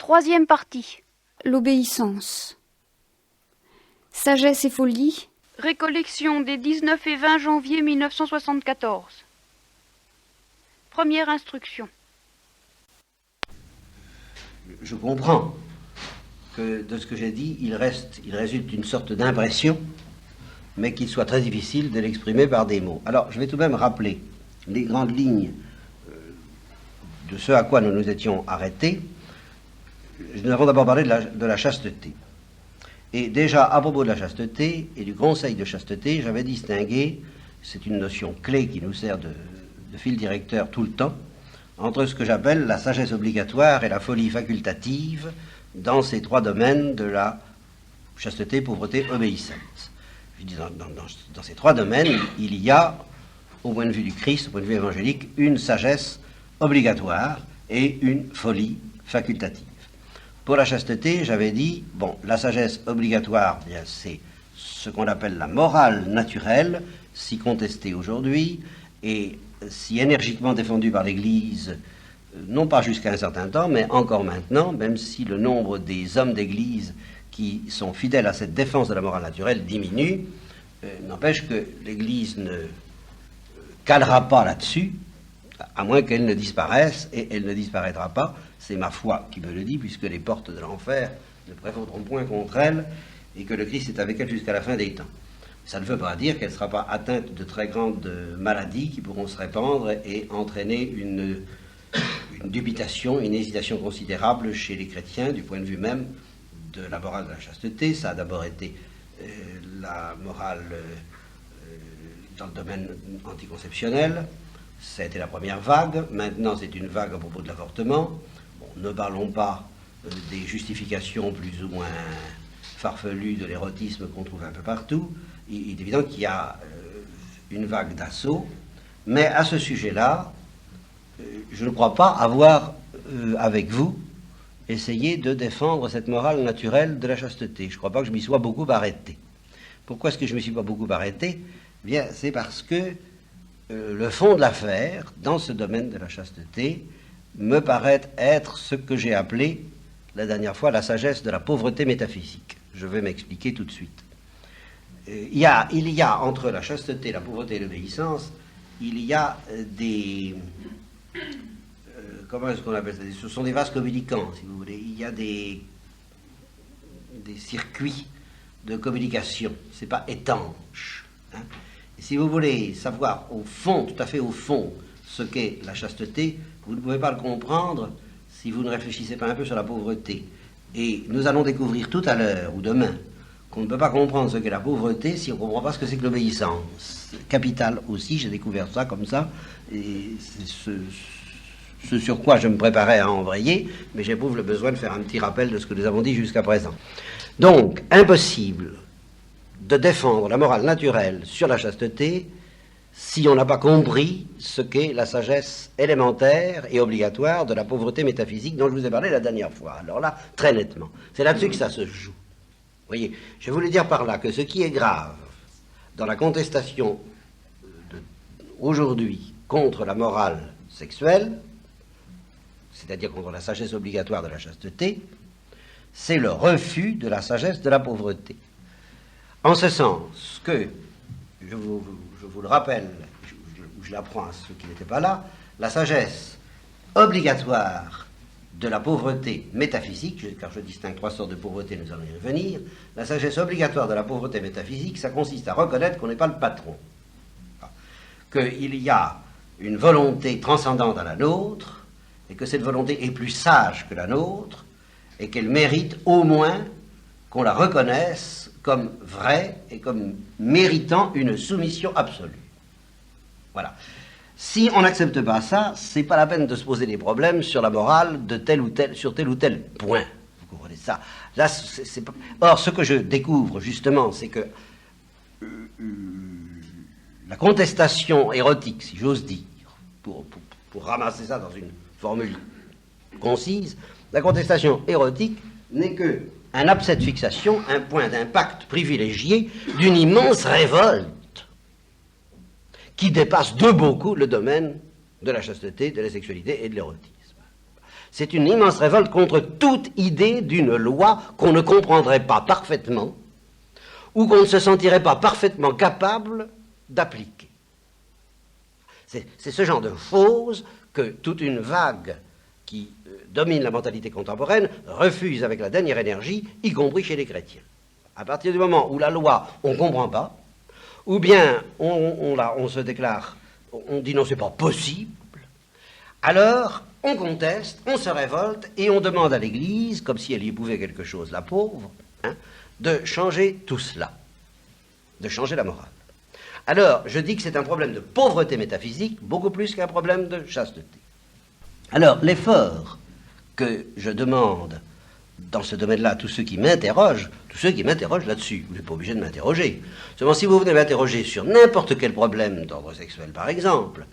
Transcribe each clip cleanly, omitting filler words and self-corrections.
Troisième partie. L'obéissance. Sagesse et folie. Récollection des 19 et 20 janvier 1974. Première instruction. Je comprends que de ce que j'ai dit, il résulte une sorte d'impression, mais qu'il soit très difficile de l'exprimer par des mots. Alors, je vais tout de même rappeler les grandes lignes de ce à quoi nous nous étions arrêtés. Nous avons d'abord parlé de la chasteté. Et déjà, à propos de la chasteté et du conseil de chasteté, j'avais distingué, c'est une notion clé qui nous sert de fil directeur tout le temps, entre ce que j'appelle la sagesse obligatoire et la folie facultative dans ces trois domaines de la chasteté, pauvreté, obéissance. Je dis dans ces trois domaines, il y a, au point de vue du Christ, au point de vue évangélique, une sagesse obligatoire et une folie facultative. Pour la chasteté, j'avais dit, bon, la sagesse obligatoire, bien, c'est ce qu'on appelle la morale naturelle, si contestée aujourd'hui, et si énergiquement défendue par l'Église, non pas jusqu'à un certain temps, mais encore maintenant, même si le nombre des hommes d'Église qui sont fidèles à cette défense de la morale naturelle diminue, n'empêche que l'Église ne calera pas là-dessus, à moins qu'elle ne disparaisse, et elle ne disparaîtra pas, c'est ma foi qui me le dit, puisque les portes de l'enfer ne prévaudront point contre elle, et que le Christ est avec elle jusqu'à la fin des temps. Ça ne veut pas dire qu'elle ne sera pas atteinte de très grandes maladies qui pourront se répandre et entraîner une dubitation, une hésitation considérable chez les chrétiens du point de vue même de la morale de la chasteté. Ça a d'abord été la morale dans le domaine anticonceptionnel. Ça a été la première vague. Maintenant, c'est une vague à propos de l'avortement. Bon, ne parlons pas des justifications plus ou moins farfelues de l'érotisme qu'on trouve un peu partout. Il est évident qu'il y a une vague d'assaut. Mais à ce sujet-là, je ne crois pas avoir, avec vous, essayé de défendre cette morale naturelle de la chasteté. Je ne crois pas que je m'y sois beaucoup arrêté. Pourquoi est-ce que je ne me suis pas beaucoup arrêté ? Eh bien, c'est parce que le fond de l'affaire, dans ce domaine de la chasteté, me paraît être ce que j'ai appelé, la dernière fois, la sagesse de la pauvreté métaphysique. Je vais m'expliquer tout de suite. Il y a entre la chasteté, la pauvreté et l'obéissance, il y a des... comment est-ce qu'on appelle ça ? Ce sont des vases communicants, si vous voulez. Il y a des circuits de communication. Ce n'est pas étanche. Hein. Et si vous voulez savoir au fond, tout à fait au fond, ce qu'est la chasteté, vous ne pouvez pas le comprendre si vous ne réfléchissez pas un peu sur la pauvreté. Et nous allons découvrir tout à l'heure ou demain qu'on ne peut pas comprendre ce qu'est la pauvreté si on ne comprend pas ce que c'est que l'obéissance. Capital aussi, j'ai découvert ça comme ça, et c'est ce sur quoi je me préparais à embrayer, mais j'éprouve le besoin de faire un petit rappel de ce que nous avons dit jusqu'à présent. Donc, impossible de défendre la morale naturelle sur la chasteté si on n'a pas compris ce qu'est la sagesse élémentaire et obligatoire de la pauvreté métaphysique dont je vous ai parlé la dernière fois. Alors là, très nettement, c'est là-dessus que ça se joue. Vous voyez, je voulais dire par là que ce qui est grave dans la contestation aujourd'hui contre la morale sexuelle, c'est-à-dire contre la sagesse obligatoire de la chasteté, c'est le refus de la sagesse de la pauvreté. En ce sens que, je vous le rappelle, je l'apprends à ceux qui n'étaient pas là, la sagesse obligatoire de la pauvreté métaphysique, car je distingue trois sortes de pauvreté, nous allons y revenir, la sagesse obligatoire de la pauvreté métaphysique, ça consiste à reconnaître qu'on n'est pas le patron, qu'il y a une volonté transcendante à la nôtre, et que cette volonté est plus sage que la nôtre, et qu'elle mérite au moins qu'on la reconnaisse comme vraie et comme méritant une soumission absolue. Voilà. Si on n'accepte pas ça, c'est pas la peine de se poser des problèmes sur la morale de tel ou tel, sur tel ou tel point. Vous comprenez ça ? Là, c'est pas... Or, ce que je découvre, justement, c'est que la contestation érotique, si j'ose dire, pour ramasser ça dans une formule concise, la contestation érotique n'est que un abcès de fixation, un point d'impact privilégié d'une immense révolte qui dépasse de beaucoup le domaine de la chasteté, de la sexualité et de l'érotisme. C'est une immense révolte contre toute idée d'une loi qu'on ne comprendrait pas parfaitement ou qu'on ne se sentirait pas parfaitement capable d'appliquer. C'est ce genre de choses que toute une vague qui domine la mentalité contemporaine refuse avec la dernière énergie, y compris chez les chrétiens. À partir du moment où la loi, on ne comprend pas, ou bien on se déclare, on dit non, c'est pas possible, alors on conteste, on se révolte et on demande à l'Église, comme si elle y pouvait quelque chose, la pauvre, de changer tout cela, de changer la morale. Alors, je dis que c'est un problème de pauvreté métaphysique, beaucoup plus qu'un problème de chasteté. Alors, l'effort que je demande dans ce domaine-là à tous ceux qui m'interrogent là-dessus, vous n'êtes pas obligé de m'interroger. Seulement, si vous venez m'interroger sur n'importe quel problème d'ordre sexuel, par exemple,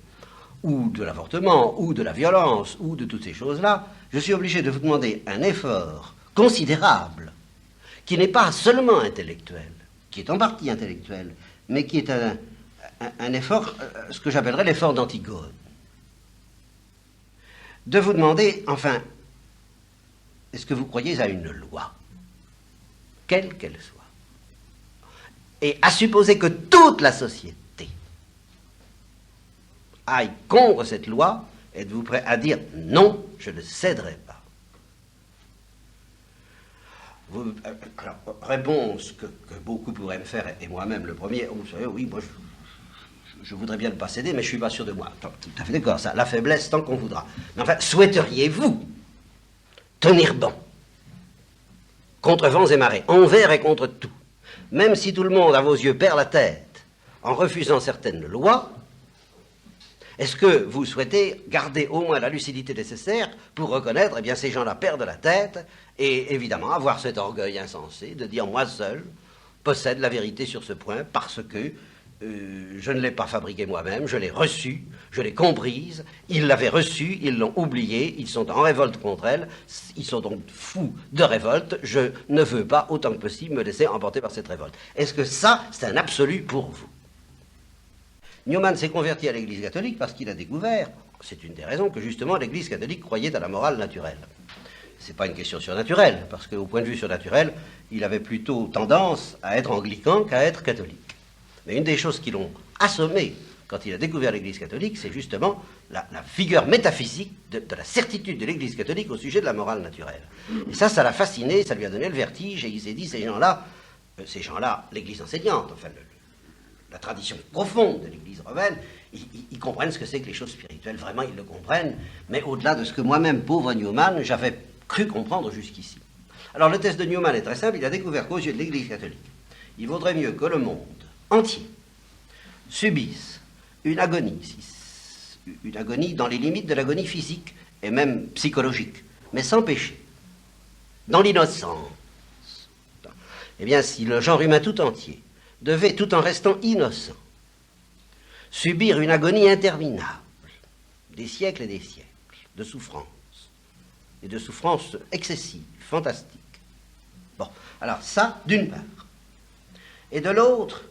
ou de l'avortement, ou de la violence, ou de toutes ces choses-là, je suis obligé de vous demander un effort considérable, qui n'est pas seulement intellectuel, qui est en partie intellectuel, mais qui est un effort, ce que j'appellerais l'effort d'Antigone. De vous demander, enfin, est-ce que vous croyez à une loi, quelle qu'elle soit, et à supposer que toute la société aille contre cette loi, êtes-vous prêt à dire non, je ne céderai pas? Alors, réponse que beaucoup pourraient me faire, et moi-même le premier, vous savez, oui, moi je voudrais bien ne pas céder, mais je ne suis pas sûr de moi. Tout à fait d'accord, ça, la faiblesse tant qu'on voudra. Mais enfin, souhaiteriez-vous tenir bon contre vents et marées, envers et contre tout, même si tout le monde, à vos yeux, perd la tête en refusant certaines lois? Est-ce que vous souhaitez garder au moins la lucidité nécessaire pour reconnaître, eh bien, ces gens-là perdent la tête et évidemment avoir cet orgueil insensé de dire moi seul possède la vérité sur ce point parce que je ne l'ai pas fabriquée moi-même, je l'ai reçue, je l'ai comprise, ils l'avaient reçue, ils l'ont oubliée, ils sont en révolte contre elle, ils sont donc fous de révolte, je ne veux pas autant que possible me laisser emporter par cette révolte. Est-ce que ça, c'est un absolu pour vous? Newman s'est converti à l'Église catholique parce qu'il a découvert, c'est une des raisons, que justement l'Église catholique croyait à la morale naturelle. Ce n'est pas une question surnaturelle, parce qu'au point de vue surnaturel, il avait plutôt tendance à être anglican qu'à être catholique. Mais une des choses qui l'ont assommé quand il a découvert l'Église catholique, c'est justement la figure métaphysique de la certitude de l'Église catholique au sujet de la morale naturelle. Et ça l'a fasciné, ça lui a donné le vertige, et il s'est dit, ces gens-là, l'Église enseignante, enfin, la tradition profonde de l'Église romaine, ils comprennent ce que c'est que les choses spirituelles, vraiment ils le comprennent, mais au-delà de ce que moi-même, pauvre Newman, j'avais cru comprendre jusqu'ici. Alors le test de Newman est très simple, il a découvert qu'aux yeux de l'Église catholique, il vaudrait mieux que le monde entier subisse une agonie dans les limites de l'agonie physique et même psychologique, mais sans péché, dans l'innocence. Eh bien, si le genre humain tout entier devait, tout en restant innocent, subir une agonie interminable, des siècles et des siècles, de souffrance, et de souffrance excessive, fantastique. Bon, alors ça, d'une part. Et de l'autre,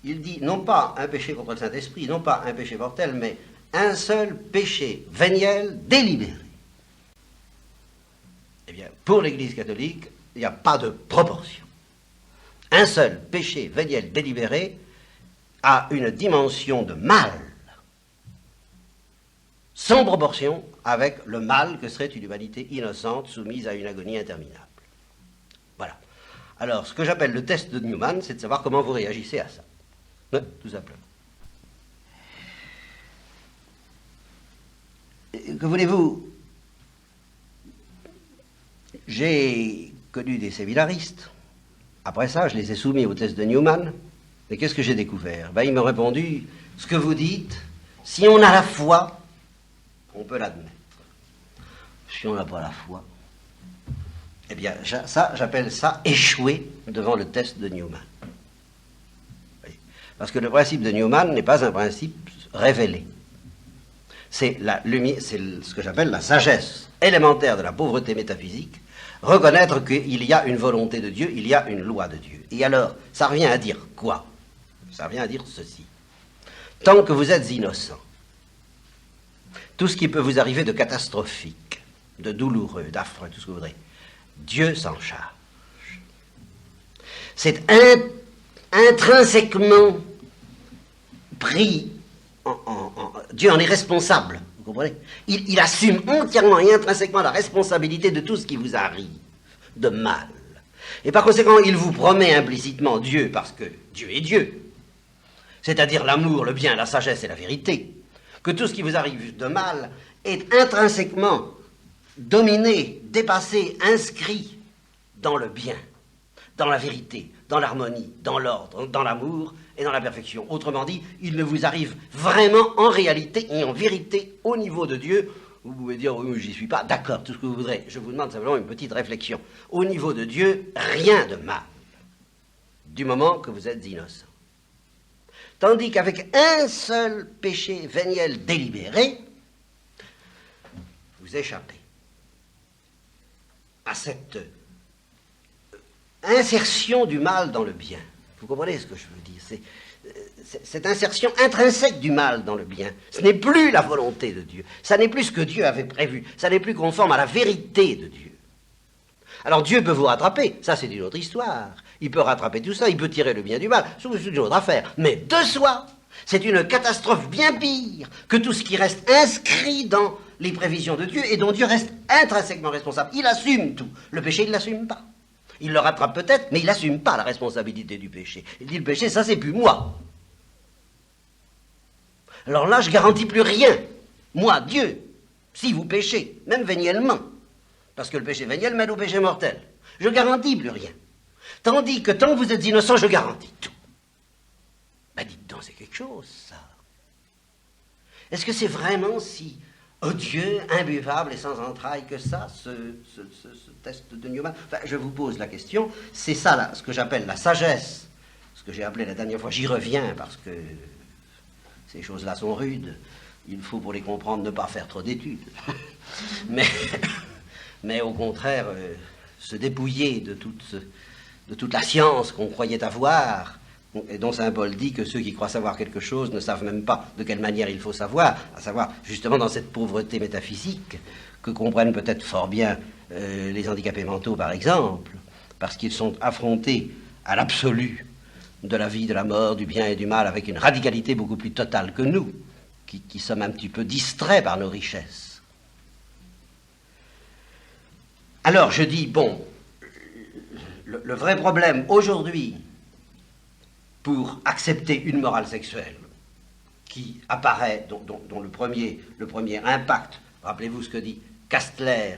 il dit non pas un péché contre le Saint-Esprit, non pas un péché mortel, mais un seul péché véniel délibéré. Eh bien, pour l'Église catholique, il n'y a pas de proportion. Un seul péché véniel délibéré a une dimension de mal, sans proportion avec le mal que serait une humanité innocente soumise à une agonie interminable. Voilà. Alors, ce que j'appelle le test de Newman, c'est de savoir comment vous réagissez à ça. Tout simplement. Que voulez-vous? J'ai connu des séminaristes. Après ça, je les ai soumis au test de Newman. Et qu'est-ce que j'ai découvert? Ils m'ont répondu, ce que vous dites, si on a la foi, on peut l'admettre. Si on n'a pas la foi, eh bien, j'appelle ça échouer devant le test de Newman. Parce que le principe de Newman n'est pas un principe révélé. C'est ce que j'appelle la sagesse élémentaire de la pauvreté métaphysique, reconnaître qu'il y a une volonté de Dieu, il y a une loi de Dieu. Et alors, ça revient à dire quoi? Ça revient à dire ceci. Tant que vous êtes innocent, tout ce qui peut vous arriver de catastrophique, de douloureux, d'affreux, tout ce que vous voudrez, Dieu s'en charge. C'est intrinsèquement pris, Dieu en est responsable, vous comprenez? Il assume entièrement et intrinsèquement la responsabilité de tout ce qui vous arrive de mal. Et par conséquent, il vous promet implicitement Dieu, parce que Dieu est Dieu, c'est-à-dire l'amour, le bien, la sagesse et la vérité, que tout ce qui vous arrive de mal est intrinsèquement dominé, dépassé, inscrit dans le bien, dans la vérité, dans l'harmonie, dans l'ordre, dans l'amour et dans la perfection. Autrement dit, il ne vous arrive vraiment en réalité et en vérité au niveau de Dieu. Vous pouvez dire, oui, j'y suis pas, d'accord, tout ce que vous voudrez. Je vous demande simplement une petite réflexion. Au niveau de Dieu, rien de mal, du moment que vous êtes innocent. Tandis qu'avec un seul péché véniel délibéré, vous échappez à cette insertion du mal dans le bien. Vous comprenez ce que je veux dire? C'est cette insertion intrinsèque du mal dans le bien. Ce n'est plus la volonté de Dieu. Ça n'est plus ce que Dieu avait prévu. Ça n'est plus conforme à la vérité de Dieu. Alors Dieu peut vous rattraper. Ça, c'est une autre histoire. Il peut rattraper tout ça. Il peut tirer le bien du mal. C'est une autre affaire. Mais de soi, c'est une catastrophe bien pire que tout ce qui reste inscrit dans les prévisions de Dieu et dont Dieu reste intrinsèquement responsable. Il assume tout. Le péché, il ne l'assume pas. Il le rattrape peut-être, mais il n'assume pas la responsabilité du péché. Il dit, le péché, ça, c'est plus moi. Alors là, je garantis plus rien. Moi, Dieu, si vous péchez, même véniellement, parce que le péché véniel mène au péché mortel, je garantis plus rien. Tandis que tant que vous êtes innocent, je garantis tout. Ben dites donc, c'est quelque chose, ça. Est-ce que c'est vraiment si odieux, imbuvable et sans entrailles que ça, ce test de Newman? Enfin, je vous pose la question, c'est ça, là, ce que j'appelle la sagesse, ce que j'ai appelé la dernière fois, j'y reviens, parce que ces choses-là sont rudes, il faut pour les comprendre ne pas faire trop d'études, mais au contraire, se dépouiller de toute la science qu'on croyait avoir, et dont saint Paul dit que ceux qui croient savoir quelque chose ne savent même pas de quelle manière il faut savoir, à savoir justement dans cette pauvreté métaphysique que comprennent peut-être fort bien les handicapés mentaux par exemple, parce qu'ils sont affrontés à l'absolu de la vie, de la mort, du bien et du mal avec une radicalité beaucoup plus totale que nous, qui sommes un petit peu distraits par nos richesses. Alors je dis, bon, le vrai problème aujourd'hui pour accepter une morale sexuelle qui apparaît, dont le premier impact, rappelez-vous ce que dit Kastler,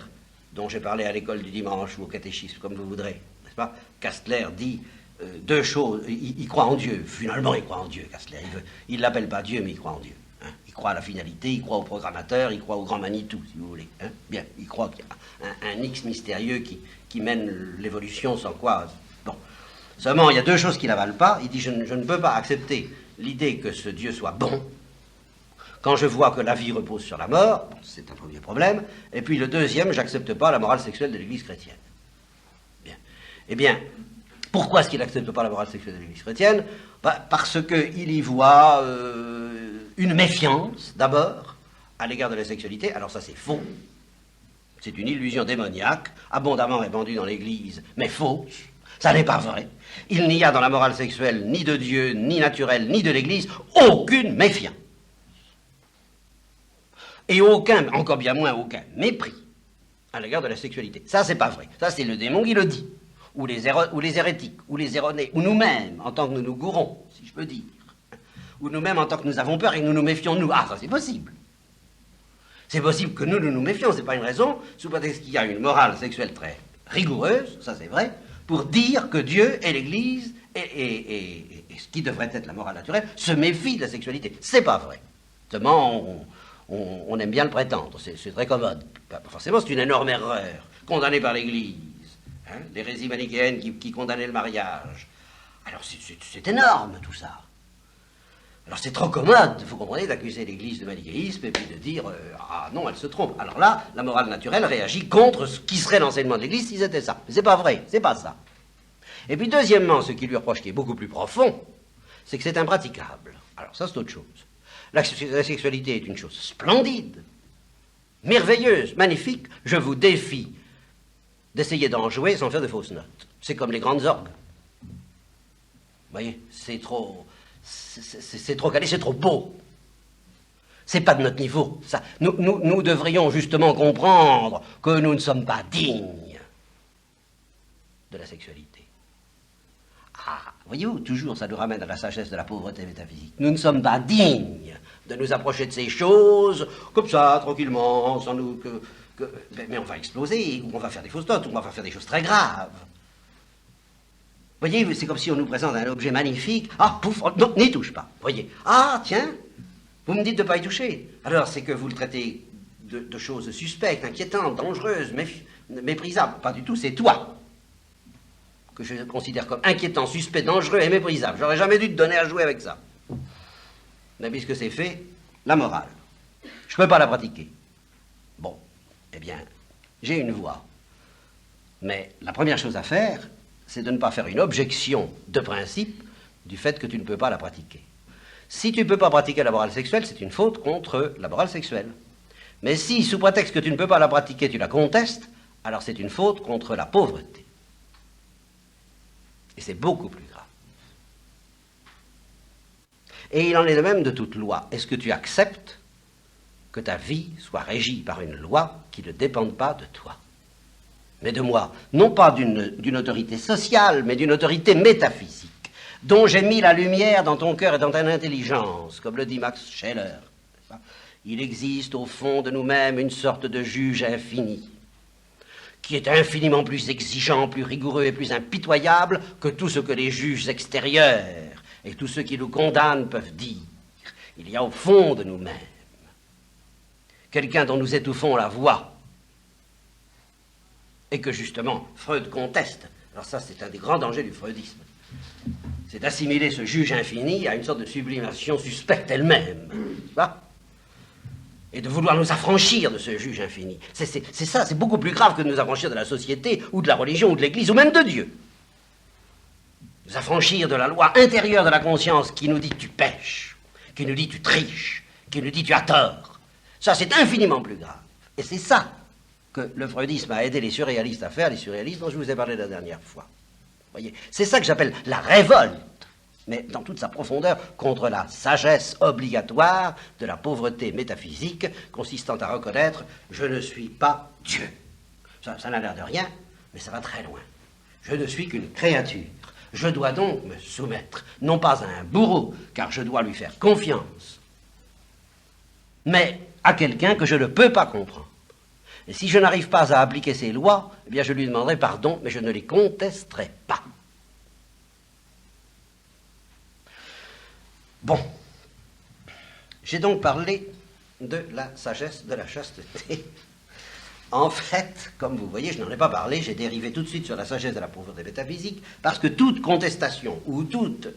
dont j'ai parlé à l'école du dimanche ou au catéchisme, comme vous voudrez, n'est-ce pas? Kastler dit deux choses, il croit en Dieu, finalement il croit en Dieu, Kastler, il ne l'appelle pas Dieu, mais il croit en Dieu. Hein? Il croit à la finalité, il croit au programmateur, il croit au grand Manitou, si vous voulez. Hein? Bien, il croit qu'il y a un X mystérieux qui mène l'évolution sans quoi... Bon. Seulement, il y a deux choses qu'il n'avale pas. Il dit, je ne peux pas accepter l'idée que ce Dieu soit bon quand je vois que la vie repose sur la mort. Bon, c'est un premier problème. Et puis le deuxième, j'accepte pas la morale sexuelle de l'Église chrétienne. Bien. Eh bien, pourquoi est-ce qu'il n'accepte pas la morale sexuelle de l'Église chrétienne? Parce qu'il y voit une méfiance, d'abord, à l'égard de la sexualité. Alors ça, c'est faux. C'est une illusion démoniaque, abondamment répandue dans l'Église, mais fausse. Ça n'est pas vrai. Il n'y a dans la morale sexuelle, ni de Dieu, ni naturelle, ni de l'Église, aucune méfiance. Et aucun, encore bien moins aucun mépris à l'égard de la sexualité. Ça, c'est pas vrai. Ça, c'est le démon qui le dit. Ou les hérétiques, ou les erronés, ou nous-mêmes, en tant que nous nous gourrons, si je peux dire. Ou nous-mêmes, en tant que nous avons peur et que nous nous méfions de nous. Ah, ça, c'est possible. C'est possible que nous nous méfions, c'est pas une raison, sous prétexte qu'il y a une morale sexuelle très rigoureuse, ça c'est vrai, pour dire que Dieu et l'Église et ce qui devrait être la morale naturelle se méfient de la sexualité. C'est pas vrai. Seulement, on aime bien le prétendre, c'est très commode. Forcément, c'est une énorme erreur, condamnée par l'Église. Hein, l'hérésie manichéenne qui condamnait le mariage. Alors c'est énorme tout ça. Alors c'est trop commode, vous comprenez, d'accuser l'Église de manichéisme et puis de dire ah non, elle se trompe. Alors là, la morale naturelle réagit contre ce qui serait l'enseignement de l'Église si c'était ça. Mais c'est pas vrai, c'est pas ça. Et puis deuxièmement, ce qui lui reproche qui est beaucoup plus profond, c'est que c'est impraticable. Alors ça c'est autre chose. La sexualité est une chose splendide, merveilleuse, magnifique, je vous défie d'essayer d'en jouer sans faire de fausses notes. C'est comme les grandes orgues. Vous voyez, c'est trop calé, c'est trop beau. C'est pas de notre niveau, ça. Nous devrions justement comprendre que nous ne sommes pas dignes de la sexualité. Ah, voyez-vous, toujours ça nous ramène à la sagesse de la pauvreté métaphysique. Nous ne sommes pas dignes de nous approcher de ces choses, comme ça, tranquillement, sans nous... mais on va exploser, ou on va faire des fausses notes, ou on va faire des choses très graves. Vous voyez, c'est comme si on nous présente un objet magnifique. Ah, pouf, non, n'y touche pas. Vous voyez. Ah, tiens, vous me dites de ne pas y toucher. Alors, c'est que vous le traitez de choses suspectes, inquiétantes, dangereuses, méprisables. Pas du tout, c'est toi que je considère comme inquiétant, suspect, dangereux et méprisable. J'aurais jamais dû te donner à jouer avec ça. Mais puisque c'est fait, la morale. Je ne peux pas la pratiquer. Bon, eh bien, j'ai une voie. Mais la première chose à faire, c'est de ne pas faire une objection de principe du fait que tu ne peux pas la pratiquer. Si tu ne peux pas pratiquer la morale sexuelle, c'est une faute contre la morale sexuelle. Mais si, sous prétexte que tu ne peux pas la pratiquer, tu la contestes, alors c'est une faute contre la pauvreté. Et c'est beaucoup plus grave. Et il en est de même de toute loi. Est-ce que tu acceptes que ta vie soit régie par une loi qui ne dépende pas de toi, mais de moi, non pas d'une autorité sociale, mais d'une autorité métaphysique, dont j'ai mis la lumière dans ton cœur et dans ton intelligence, comme le dit Max Scheler. Il existe au fond de nous-mêmes une sorte de juge infini, qui est infiniment plus exigeant, plus rigoureux et plus impitoyable que tout ce que les juges extérieurs et tous ceux qui nous condamnent peuvent dire. Il y a au fond de nous-mêmes quelqu'un dont nous étouffons la voix, et que justement Freud conteste. Alors ça, c'est un des grands dangers du freudisme. C'est d'assimiler ce juge infini à une sorte de sublimation suspecte elle-même. Et de vouloir nous affranchir de ce juge infini. C'est ça, c'est beaucoup plus grave que de nous affranchir de la société, ou de la religion, ou de l'Église, ou même de Dieu. Nous affranchir de la loi intérieure de la conscience qui nous dit tu pêches, qui nous dit tu triches, qui nous dit tu as tort. Ça, c'est infiniment plus grave. Et c'est ça que le freudisme a aidé les surréalistes à faire, les surréalistes dont je vous ai parlé la dernière fois. Voyez, c'est ça que j'appelle la révolte, mais dans toute sa profondeur, contre la sagesse obligatoire de la pauvreté métaphysique, consistant à reconnaître « je ne suis pas Dieu ». Ça n'a l'air de rien, mais ça va très loin. Je ne suis qu'une créature. Je dois donc me soumettre, non pas à un bourreau, car je dois lui faire confiance, mais à quelqu'un que je ne peux pas comprendre. Et si je n'arrive pas à appliquer ces lois, eh bien je lui demanderai pardon, mais je ne les contesterai pas. Bon, j'ai donc parlé de la sagesse de la chasteté. En fait, comme vous voyez, je n'en ai pas parlé, j'ai dérivé tout de suite sur la sagesse de la pauvreté métaphysique, parce que toute contestation ou toute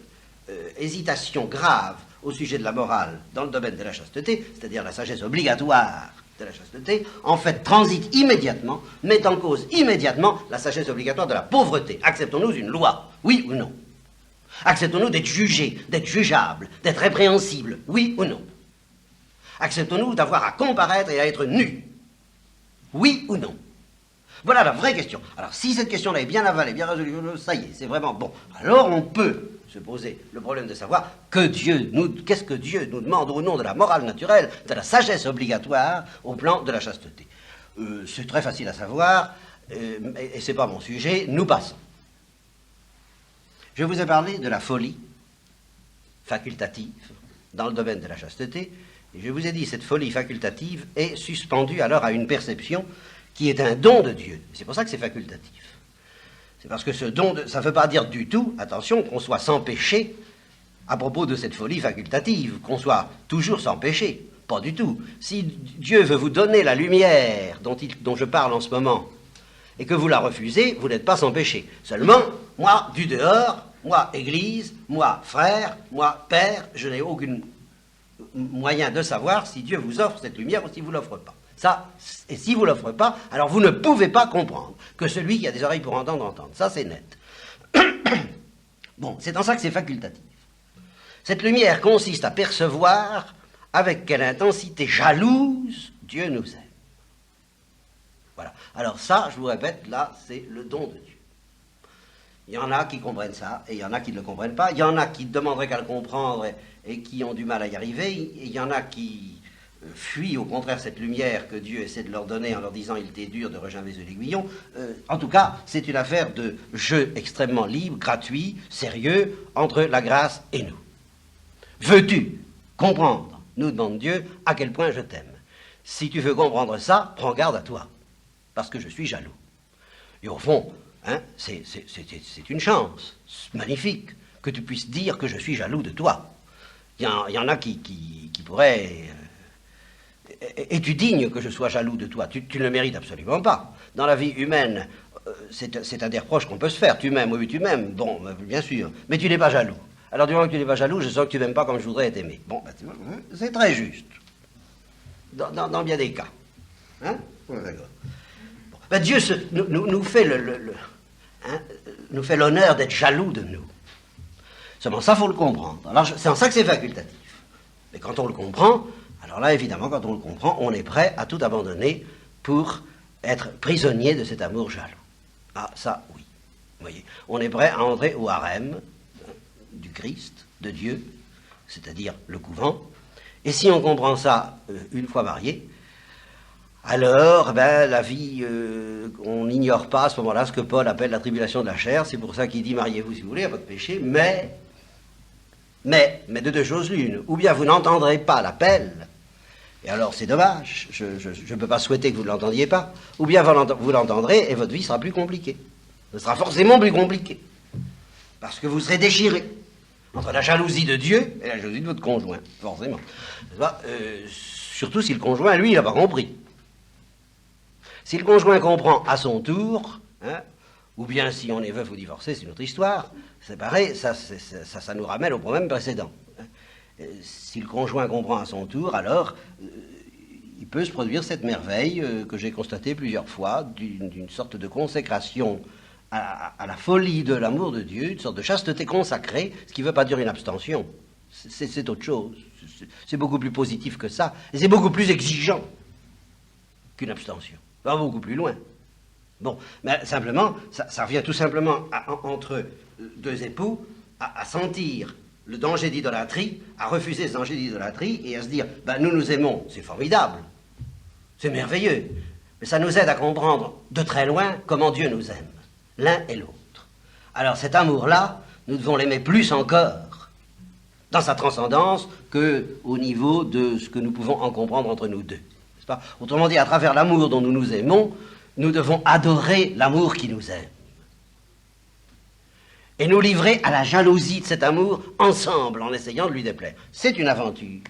hésitation grave au sujet de la morale dans le domaine de la chasteté, c'est-à-dire la sagesse obligatoire de la chasteté, en fait transite immédiatement, met en cause immédiatement la sagesse obligatoire de la pauvreté. Acceptons-nous une loi, oui ou non? Acceptons-nous d'être jugés, d'être jugeables, d'être répréhensibles, oui ou non? Acceptons-nous d'avoir à comparaître et à être nus, oui ou non? Voilà la vraie question. Alors si cette question-là est bien avalée, bien résolue, ça y est, c'est vraiment bon. Alors on peut se poser le problème de savoir qu'est-ce que Dieu nous demande au nom de la morale naturelle, de la sagesse obligatoire au plan de la chasteté. C'est très facile à savoir, et c'est pas mon sujet, nous passons. Je vous ai parlé de la folie facultative dans le domaine de la chasteté, et je vous ai dit cette folie facultative est suspendue alors à une perception qui est un don de Dieu. C'est pour ça que c'est facultatif. C'est parce que ce don, ça ne veut pas dire du tout, attention, qu'on soit sans péché à propos de cette folie facultative, qu'on soit toujours sans péché. Pas du tout. Si Dieu veut vous donner la lumière dont je parle en ce moment, et que vous la refusez, vous n'êtes pas sans péché. Seulement, moi, du dehors, moi, Église, moi, frère, moi, père, je n'ai aucun moyen de savoir si Dieu vous offre cette lumière ou si vous ne l'offre pas. Ça, et si vous ne l'offrez pas, alors vous ne pouvez pas comprendre que celui qui a des oreilles pour entendre, entende. Ça, c'est net. Bon, c'est en ça que c'est facultatif. Cette lumière consiste à percevoir avec quelle intensité jalouse Dieu nous aime. Voilà. Alors ça, je vous répète, là, c'est le don de Dieu. Il y en a qui comprennent ça, et il y en a qui ne le comprennent pas. Il y en a qui demanderaient qu'à le comprendre et qui ont du mal à y arriver. Et il y en a qui fuient au contraire cette lumière que Dieu essaie de leur donner en leur disant « il t'est dur de reginver l'aiguillon ». En tout cas, c'est une affaire de jeu extrêmement libre, gratuit, sérieux, entre la grâce et nous. Veux-tu comprendre, nous demande Dieu, à quel point je t'aime? Si tu veux comprendre ça, prends garde à toi, parce que je suis jaloux. Et au fond, hein, c'est une chance magnifique que tu puisses dire que je suis jaloux de toi. Il y en a qui pourraient... Es-tu digne que je sois jaloux de toi? Tu ne le mérites absolument pas. Dans la vie humaine, c'est un des reproches qu'on peut se faire. Tu m'aimes, oui, tu m'aimes. Bon, bien sûr. Mais tu n'es pas jaloux. Alors, du moment que tu n'es pas jaloux, je sens que tu m'aimes pas comme je voudrais être aimé. Bon, c'est très juste. Dans bien des cas. Hein? D'accord. Bon. Dieu nous fait nous fait l'honneur d'être jaloux de nous. Seulement ça, il faut le comprendre. Alors, c'est en ça que c'est facultatif. Mais quand on le comprend, alors là, évidemment, quand on le comprend, on est prêt à tout abandonner pour être prisonnier de cet amour jaloux. Ah, ça, oui. Vous voyez, on est prêt à entrer au harem du Christ, de Dieu, c'est-à-dire le couvent. Et si on comprend ça une fois marié, alors, la vie, on n'ignore pas à ce moment-là ce que Paul appelle la tribulation de la chair. C'est pour ça qu'il dit, mariez-vous si vous voulez à votre péché, mais de deux choses l'une. Ou bien vous n'entendrez pas l'appel, et alors c'est dommage, je ne peux pas souhaiter que vous ne l'entendiez pas, ou bien vous l'entendrez et votre vie sera plus compliquée. Ce sera forcément plus compliqué. Parce que vous serez déchiré entre la jalousie de Dieu et la jalousie de votre conjoint, forcément. Surtout si le conjoint, lui, il n'a pas compris. Si le conjoint comprend à son tour, hein, ou bien si on est veuf ou divorcé, c'est une autre histoire, c'est pareil, ça nous ramène au problème précédent. Si le conjoint comprend à son tour, alors il peut se produire cette merveille que j'ai constatée plusieurs fois, d'une sorte de consécration à la folie de l'amour de Dieu, une sorte de chasteté consacrée, ce qui ne veut pas dire une abstention. C'est autre chose. C'est beaucoup plus positif que ça, et c'est beaucoup plus exigeant qu'une abstention. Ça va beaucoup plus loin. Bon, mais simplement, ça revient tout simplement entre deux époux à sentir le danger d'idolâtrie, à refuser ce danger d'idolâtrie et à se dire, nous nous aimons, c'est formidable, c'est merveilleux, mais ça nous aide à comprendre de très loin comment Dieu nous aime, l'un et l'autre. Alors cet amour-là, nous devons l'aimer plus encore dans sa transcendance qu'au niveau de ce que nous pouvons en comprendre entre nous deux. N'est-ce pas? Autrement dit, à travers l'amour dont nous nous aimons, nous devons adorer l'amour qui nous aime. Et nous livrer à la jalousie de cet amour ensemble, en essayant de lui déplaire. C'est une aventure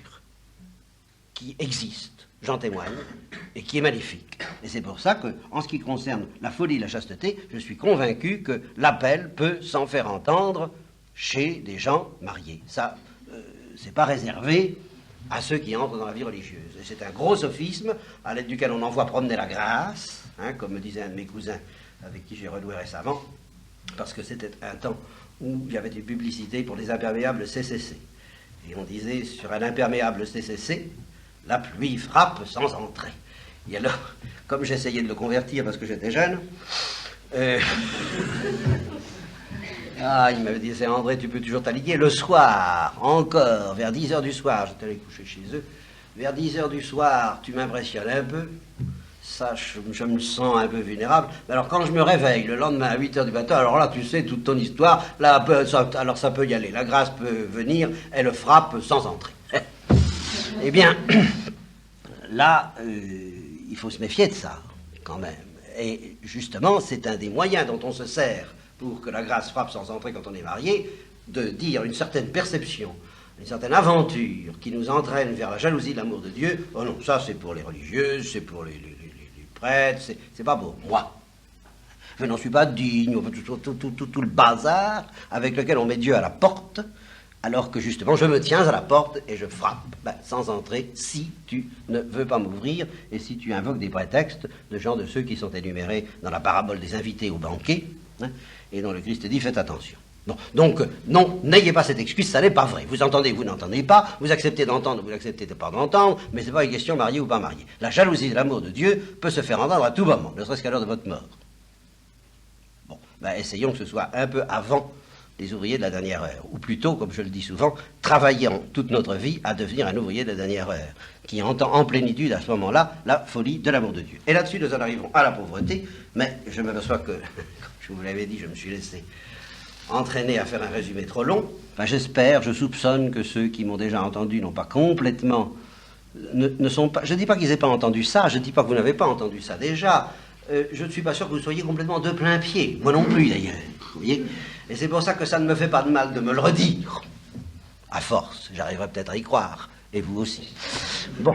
qui existe, j'en témoigne, et qui est magnifique. Et c'est pour ça que, en ce qui concerne la folie et la chasteté, je suis convaincu que l'appel peut s'en faire entendre chez des gens mariés. Ça, c'est pas réservé à ceux qui entrent dans la vie religieuse. Et c'est un gros sophisme à l'aide duquel on envoie promener la grâce, hein, comme me disait un de mes cousins avec qui j'ai renoué récemment, parce que c'était un temps où il y avait des publicités pour les imperméables CCC. Et on disait sur un imperméable CCC, la pluie frappe sans entrer. Et alors, comme j'essayais de le convertir parce que j'étais jeune, il m'avait dit, c'est André, tu peux toujours t'allier. Le soir, encore, vers 10h du soir, j'étais allé coucher chez eux, vers 10h du soir, tu m'impressionnes un peu. Ça, je me sens un peu vulnérable. Mais alors, quand je me réveille le lendemain à 8h du matin, alors là, tu sais, toute ton histoire, là, alors ça peut y aller. La grâce peut venir, elle frappe sans entrer. Eh bien, là, il faut se méfier de ça, quand même. Et justement, c'est un des moyens dont on se sert pour que la grâce frappe sans entrer quand on est marié, de dire une certaine perception, une certaine aventure qui nous entraîne vers la jalousie de l'amour de Dieu. Oh non, ça c'est pour les religieuses, c'est pour les prêtres, c'est pas pour moi. Je n'en suis pas digne, tout le bazar avec lequel on met Dieu à la porte, alors que justement je me tiens à la porte et je frappe, sans entrer, si tu ne veux pas m'ouvrir et si tu invoques des prétextes de genre de ceux qui sont énumérés dans la parabole des invités au banquet, hein, et dont le Christ dit faites attention. Bon, donc, non, n'ayez pas cette excuse, ça n'est pas vrai. Vous entendez, vous n'entendez pas, vous acceptez d'entendre, vous n'acceptez pas d'entendre, mais c'est pas une question mariée ou pas mariée. La jalousie de l'amour de Dieu peut se faire entendre à tout moment, ne serait-ce qu'à l'heure de votre mort. Bon, ben, essayons que ce soit un peu avant les ouvriers de la dernière heure, ou plutôt, comme je le dis souvent, travaillant toute notre vie à devenir un ouvrier de la dernière heure, qui entend en plénitude à ce moment-là la folie de l'amour de Dieu. Et là-dessus, nous en arrivons à la pauvreté, mais je m'aperçois que, comme je vous l'avais dit, je me suis laissé entraîné à faire un résumé trop long. Enfin, j'espère, je soupçonne que ceux qui m'ont déjà entendu n'ont pas complètement... ne sont pas... Je ne dis pas qu'ils n'aient pas entendu ça, je ne dis pas que vous n'avez pas entendu ça déjà. Je ne suis pas sûr que vous soyez complètement de plein pied. Moi non plus, d'ailleurs. Vous voyez ? Et c'est pour ça que ça ne me fait pas de mal de me le redire. À force, j'arriverai peut-être à y croire. Et vous aussi. Bon.